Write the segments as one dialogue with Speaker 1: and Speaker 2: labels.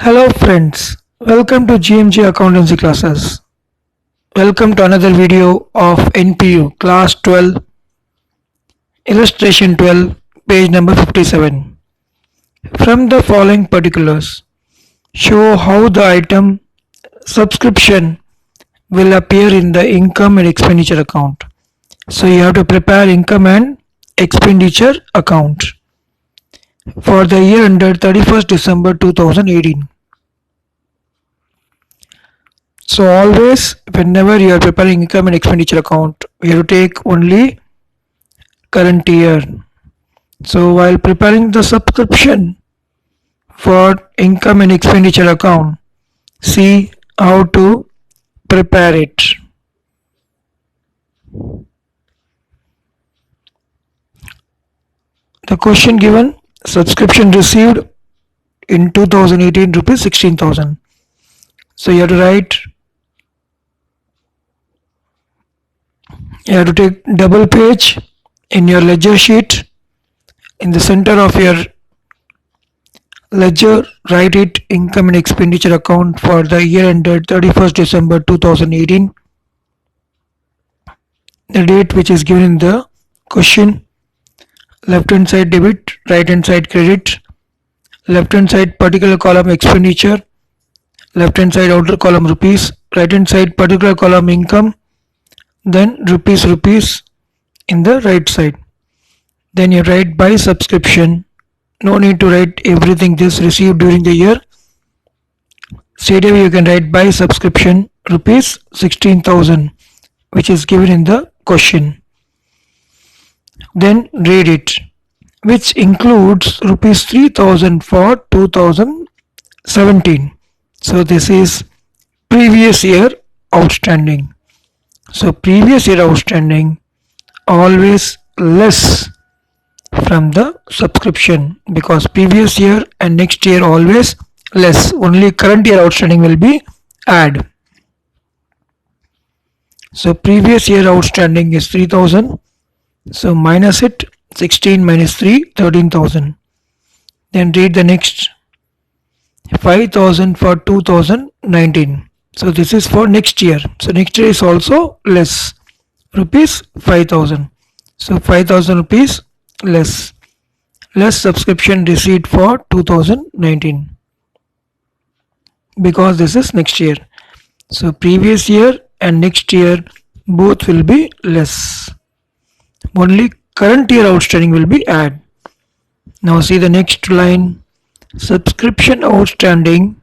Speaker 1: Hello friends, welcome to GMG Accountancy classes. Welcome to another video of NPU class 12 illustration 12 page number 57. From the following particulars, show how the item subscription will appear in the income and expenditure account. So you have to prepare income and expenditure account for the year ended 31st December 2018. So always whenever you are preparing income and expenditure account, you have to take only current year. So while preparing the subscription for income and expenditure account, see how to prepare it. The question given, subscription received in 2018 rupees 16,000. So you have to write, you have to take double page in your ledger sheet. In the center of your ledger, write it income and expenditure account for the year ended 31st December 2018. The date which is given in the question. Left hand side debit, right hand side credit. Left hand side particular column expenditure. Left hand side outer column rupees. Right hand side particular column income. Then rupees in the right side. Then you write by subscription. No need to write everything just received during the year. Straight away you can write by subscription rupees 16,000, which is given in the question. Then read it, which includes rupees 3,000 for 2017. So this is previous year outstanding. So previous year outstanding always less from the subscription, because previous year and next year always less. Only current year outstanding will be add. So previous year outstanding is 3,000. So minus it, 16 minus 3, 13,000. Then read the next, 5,000 for 2019. So this is for next year. So next year is also less, rupees 5,000. So 5,000 rupees less subscription receipt for 2019, because this is next year. So previous year and next year both will be less. Only current year outstanding will be add. Now see the next line, subscription outstanding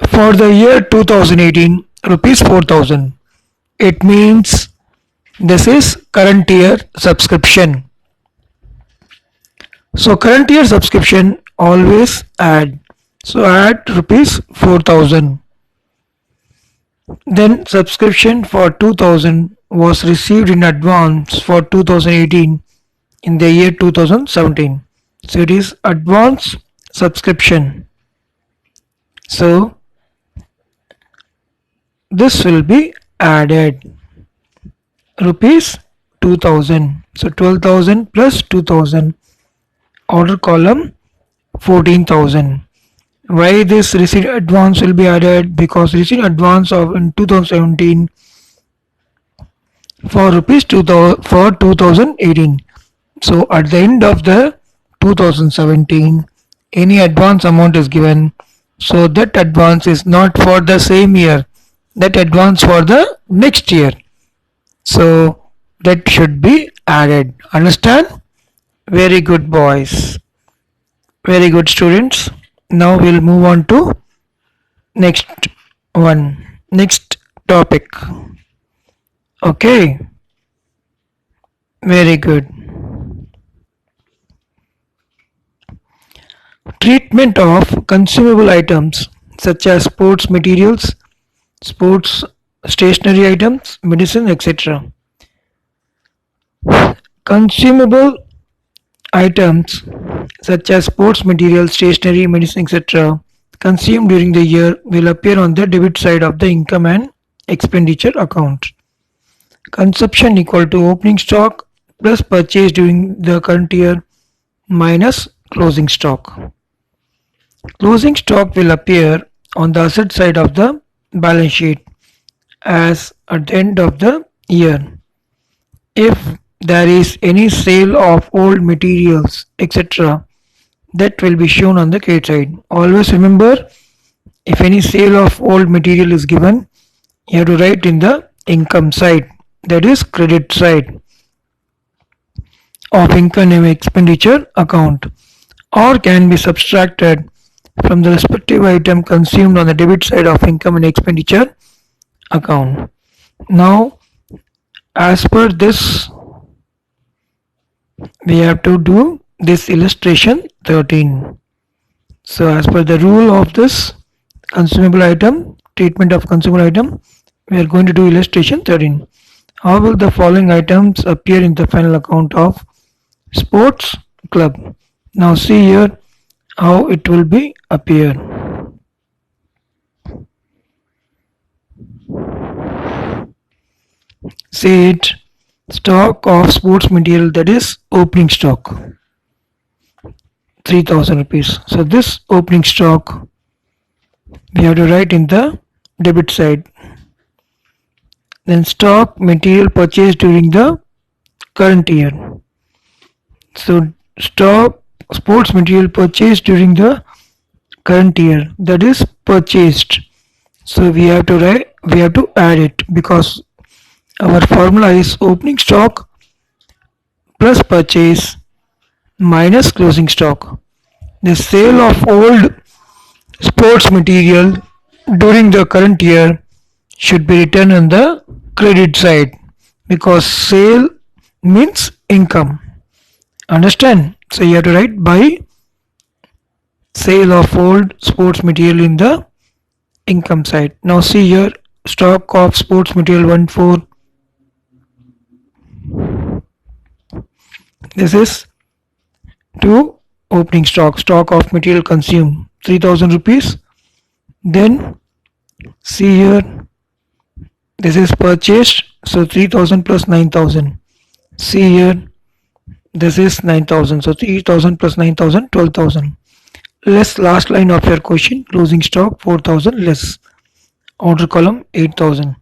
Speaker 1: for the year 2018 rupees 4,000. It means this is current year subscription. So current year subscription always add. So add rupees 4,000. Then subscription for 2,000 was received in advance for 2018 in the year 2017. So it is advance subscription. So this will be added, rupees 2,000. So 12,000 plus 2,000. Order column 14,000. Why this receipt advance will be added? Because receipt advance of in 2017 for rupees 2,000 for 2018. So at the end of the 2017, any advance amount is given. So that advance is not for the same year. That advance for the next year. So that should be added. Understand? Very good, boys. Very good, students. Now we'll move on to next topic. Okay, very good. Treatment of consumable items such as sports materials, sports stationery items, medicine, etc. Consumable items such as sports materials, stationery, medicine, etc. consumed during the year will appear on the debit side of the income and expenditure account. Consumption equal to opening stock plus purchase during the current year minus closing stock. Closing stock will appear on the asset side of the balance sheet as at the end of the year. If there is any sale of old materials, etc., that will be shown on the credit side. Always remember, if any sale of old material is given, you have to write in the income side, that is credit side of income and expenditure account, or can be subtracted from the respective item consumed on the debit side of income and expenditure account. Now, as per this, we have to do this illustration 13. So as per the rule of this consumable item, treatment of consumable item, we are going to do illustration 13. How will the following items appear in the final account of sports club? Now see here how it will be appear. See it, stock of sports material, that is opening stock, 3000 rupees. So this opening stock we have to write in the debit side. Then stock material purchased during the current year. So stock sports material purchased during the current year, that is purchased. So we have to add it, because our formula is opening stock plus purchase minus closing stock. The sale of old sports material during the current year should be written on the credit side, because sale means income. Understand? So you have to write by sale of old sports material in the income side. Now see here, stock of sports material 1/4. This is to opening stock, stock of material consumed 3000 rupees. Then see here, this is purchased, so 3000 plus 9000. See here, this is 9000, so 3000 plus 9000, 12000. Less last line of your question, closing stock 4000 less outer column 8000,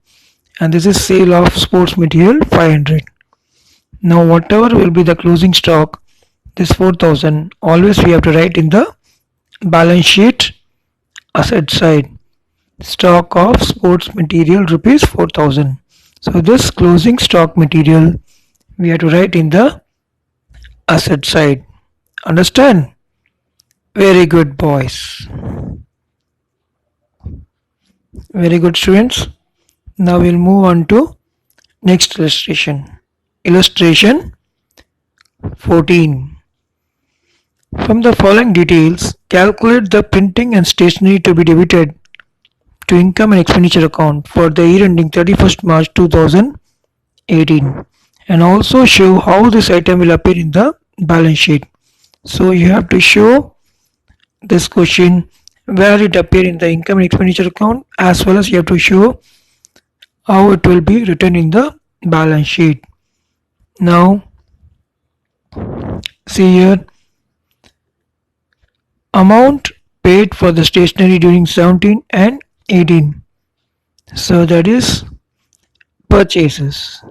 Speaker 1: and this is sale of sports material 500. Now whatever will be the closing stock, this 4000, always we have to write in the balance sheet asset side, stock of sports material rupees 4000. So this closing stock material we have to write in the asset side. Understand? Very good, boys. Very good, students. Now we'll move on to next illustration. Illustration 14. From the following details, calculate the printing and stationery to be debited to income and expenditure account for the year ending 31st March 2018, and also show how this item will appear in the balance sheet. So you have to show this question where it appear in the income and expenditure account, as well as you have to show how it will be written in the balance sheet. Now see here, amount paid for the stationery during 17 and 18. So that is purchases.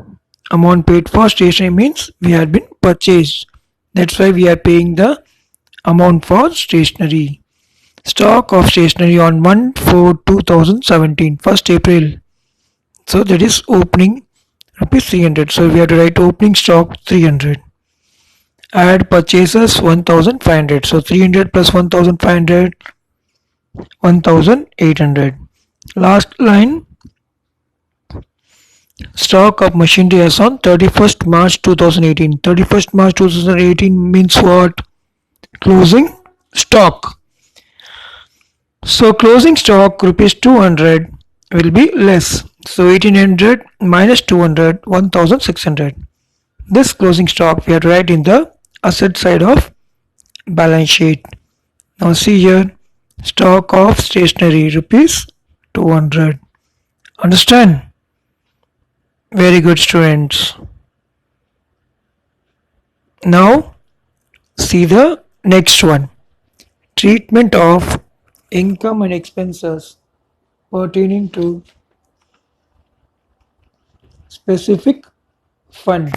Speaker 1: Amount paid for stationery means we have been purchased. That's why we are paying the amount for stationery. Stock of stationery on 1/4/2017, 1st April. So that is opening rupees 300. So we have to write opening stock 300. Add purchases 1500. So 300 plus 1500, 1800. Last line, stock of machinery as on 31st March 2018. 31st March 2018 means what? Closing stock. So closing stock rupees 200 will be less. So 1800 minus 200, 1600. This closing stock we have to write in the asset side of balance sheet. Now see here, stock of stationery rupees 200. Understand? Very good, students. Now See the next one. Treatment of income and expenses pertaining to specific fund.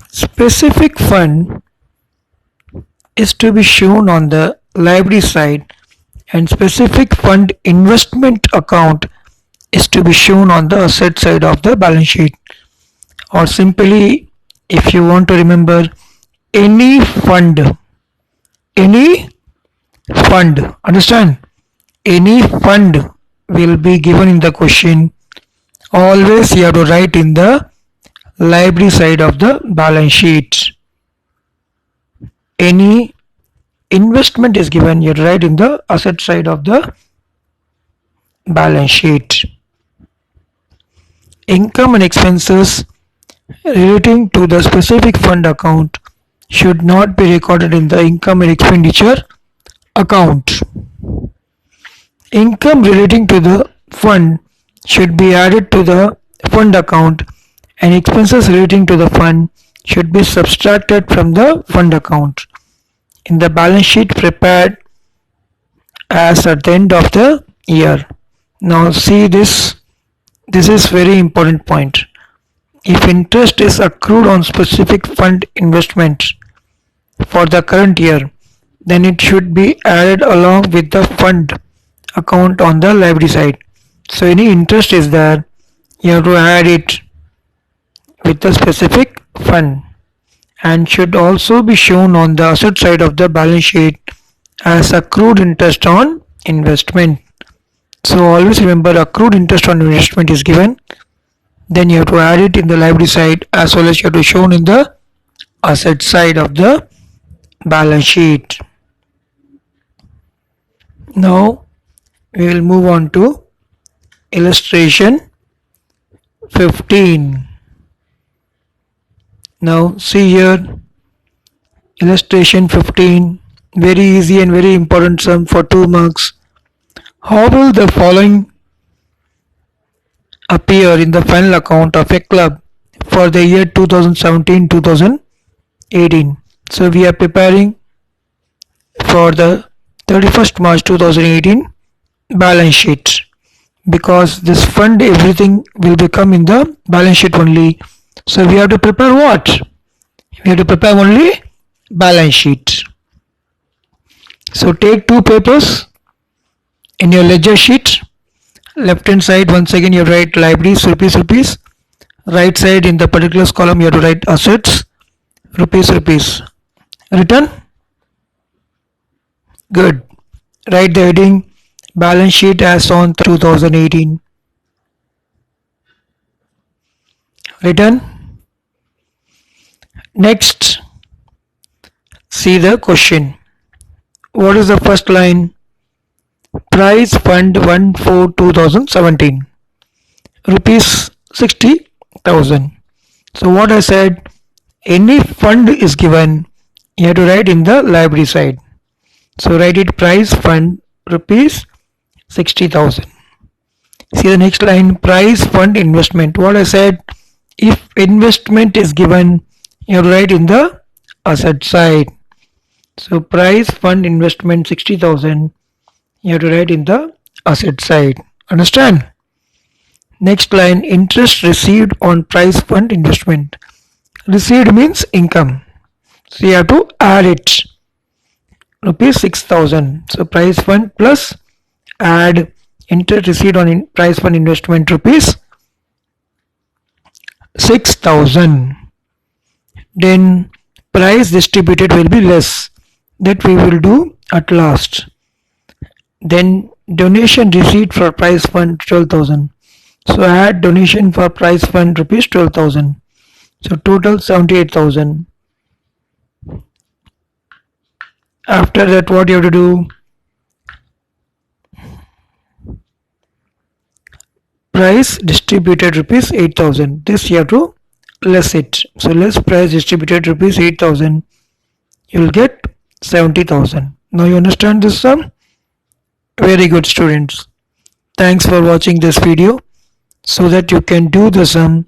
Speaker 1: Specific fund is to be shown on the liability side, and specific fund investment account is to be shown on the asset side of the balance sheet. Or simply, if you want to remember, any fund, any fund, understand, any fund will be given in the question. Always you have to write in the liability side of the balance sheet. Any investment is given, you write in the asset side of the balance sheet. Income and expenses relating to the specific fund account should not be recorded in the income and expenditure account. Income relating to the fund should be added to the fund account, and expenses relating to the fund should be subtracted from the fund account in the balance sheet prepared as at the end of the year. Now see this is very important point. If interest is accrued on specific fund investment for the current year, then it should be added along with the fund account on the liability side. So any interest is there, you have to add it with the specific fund, and should also be shown on the asset side of the balance sheet as accrued interest on investment. So always remember, accrued interest on investment is given, then you have to add it in the liability side as well as you have to shown in the asset side of the balance sheet. Now we will move on to illustration 15. Now see here, illustration 15, very easy and very important sum for 2 marks. How will the following appear in the final account of a club for the year 2017-2018? So we are preparing for the 31st March 2018 balance sheet, because this fund everything will become in the balance sheet only. So we have to prepare what? We have to prepare only balance sheet. So take 2 papers in your ledger sheet. Left hand side, once again you write liabilities, rupees. Right side, in the particulars column, you have to write assets, rupees. Written? Good. Write the heading balance sheet as on 2018. Written? Next, see the question. What is the first line? Price fund 1/4/2017, rupees 60,000. So what I said, any fund is given, you have to write in the liability side. So write it, price fund rupees 60,000. See the next line, price fund investment. What I said, if investment is given, you have to write in the asset side. So price fund investment 60,000, you have to write in the asset side. Understand? Next line, interest received on price fund investment. Received means income, so you have to add it, rupees 6,000. So price fund plus add interest received on price fund investment, rupees 6,000. Then price distributed will be less, that we will do at last. Then donation received for price fund 12,000. So add donation for price fund rupees 12,000. So total 78,000. After that, what you have to do? Price distributed rupees 8,000. This you have to less it. So less price distributed rupees 8,000. You will get 70,000. Now you understand this sum? Very good, students. Thanks for watching this video, so that you can do the sum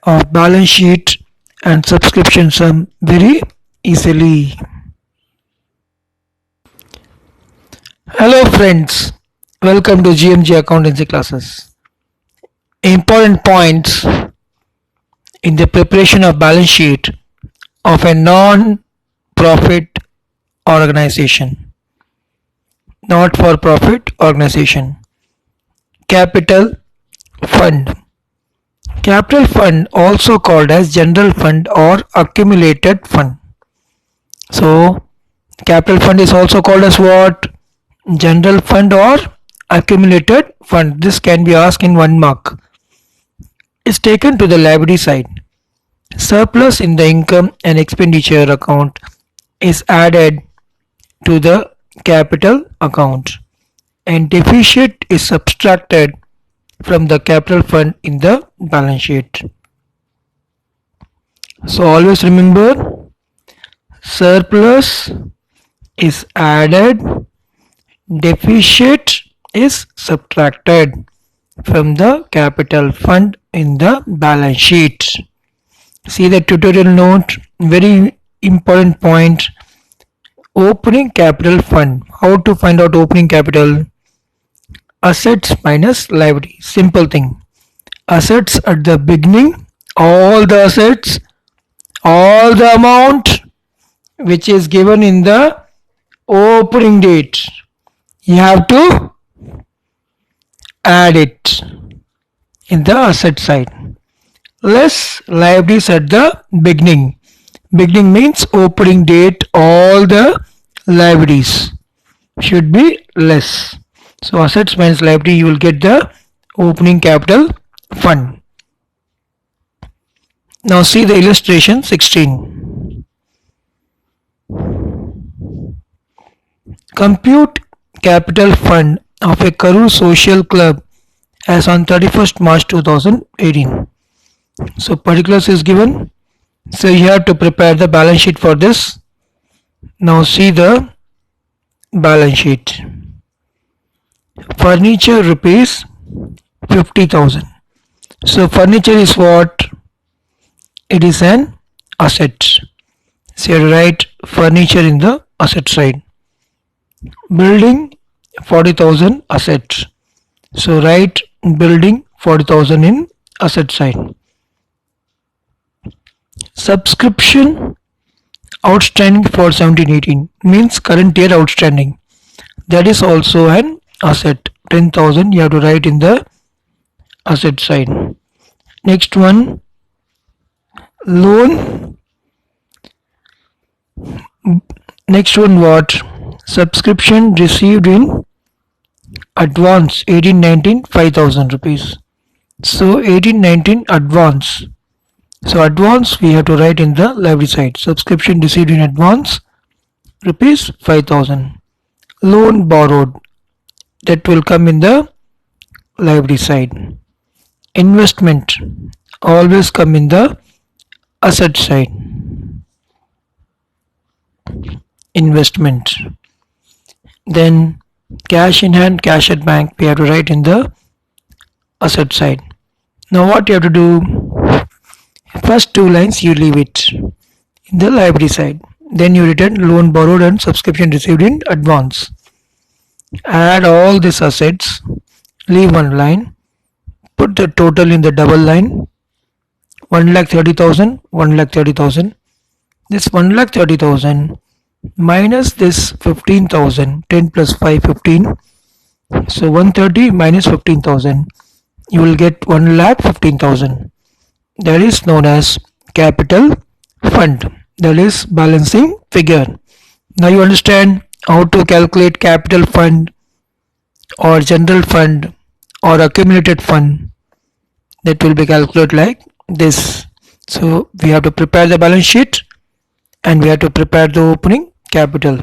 Speaker 1: of balance sheet and subscription sum very easily. Hello friends, welcome to GMG accountancy classes. Important points in the preparation of balance sheet of a non-profit organization, not for profit organization. Capital fund. Capital fund, also called as general fund or accumulated fund. So capital fund is also called as what? General fund or accumulated fund. This can be asked in 1 mark. Is taken to the liability side. Surplus in the income and expenditure account is added to the capital account, and deficit is subtracted from the capital fund in the balance sheet. So always remember, surplus is added, deficit is subtracted from the capital fund in the balance sheet. See the tutorial note, very important point. Opening capital fund. How to find out opening capital? Assets minus liability. Simple thing. Assets at the beginning, all the assets, all the amount which is given in the opening date, you have to add it in the asset side. Less liabilities at the beginning. Beginning means opening date, all the liabilities should be less. So assets minus liability, you will get the opening capital fund. Now see the illustration 16. Compute capital fund of a Karur Social Club as on 31st March 2018. So particulars is given. So you have to prepare the balance sheet for this. Now see the balance sheet. Furniture rupees 50,000. So furniture is what? It is an asset. So you write furniture in the asset side. Building 40,000 assets. So write building 40,000 in asset side. Subscription outstanding for 17-18 means current year outstanding. That is also an asset. 10,000 you have to write in the asset side. Next one, loan. Next one what? Subscription received in advance 18-19 5,000 rupees. So 18-19 advance. So advance we have to write in the liability side. Subscription received in advance rupees 5,000. Loan borrowed, that will come in the liability side. Investment always come in the asset side. Investment. Then cash in hand, cash at bank, we have to write in the asset side. Now what you have to do? First 2 lines you leave it in the liability side. Then you return loan borrowed and subscription received in advance. Add all these assets, leave 1 line, put the total in the double line. 1,30,000, 1,30,000. This 1,30,000 minus this 15,000, 10 plus 5, 15. So 130 minus 15,000, you will get 1,15,000. That is known as capital fund. That is balancing figure. Now you understand how to calculate capital fund or general fund or accumulated fund. That will be calculated like this. So we have to prepare the balance sheet and we have to prepare the opening capital.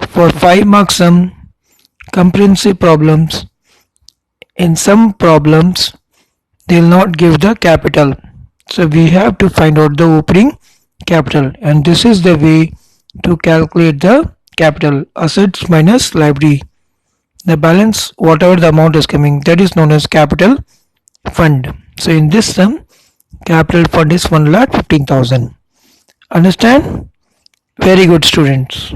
Speaker 1: For 5 mark sum, comprehensive problems, in some problems they will not give the capital. So we have to find out the opening capital, and this is the way to calculate the capital. Assets minus liability. The balance, whatever the amount is coming, that is known as capital fund. So in this sum, capital fund is 1,15,000. Understand? Very good, students.